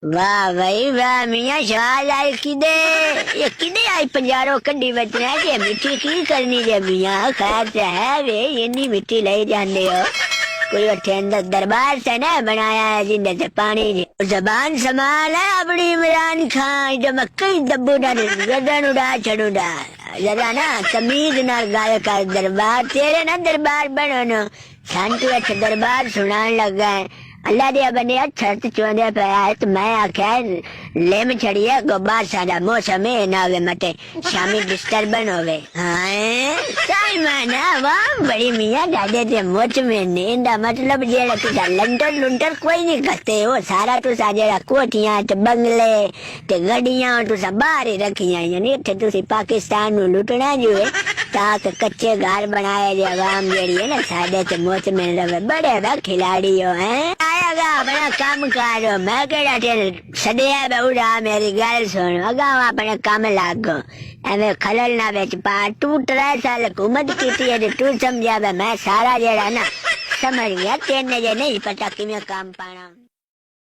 वाह भाई वाह मियाँ शाल आई किदे ये किदे आई पंजारो कड्डी बचना जे मिट्टी की करनी जे मियाँ खैर से है वे इन्नी मिट्टी ले जाने हो कोई अठे अंदर दरबार से ना बनाया है जिंदे से पानी जबान संभाल है अपनी इमरान खान जब कई दब्बू ना गर्दन उड़ा चढ़ूडा जरा ना तमीज ना गाय का दरबार तेरे ना दरबार बनो न शांति अच्छे दरबार सुनान लग गए अल्लाह दिया बने छत चोंदे पे आए तो मैं आख्या लेम छड़िए गोबार सारा मौसम है ना वे मटे शामी डिस्टर्बन होवे हाँ सही माना वाह बड़ी मियाँ डाले थे मोच में नींदा मतलब जेड़ा तुझा लंटर लुंटर कोई नहीं करते हो सारा तुझा जेड़ा कोठियां ते बंगले ते गड्डियां तुझा बाहर ही रखियां यानी थे तुझी पाकिस्तान नु लुटना जो है ताकि कच्चे घर बनाए जे आवाम जेड़ी है ना सादे ते मोच में रहे बड़े बा खिलाड़ी हो हैं आएगा अपना काम करो मैं केड़ा टेल सदिया बहुड़ा मेरी गल सुन अगा अपने काम लागो एवे खलल ना बेच पा तू 3 साल हुकूमत की है तू समझा मैं सारा जेड़ा ना समझ गया तेने जे नहीं पता कि मैं काम पाना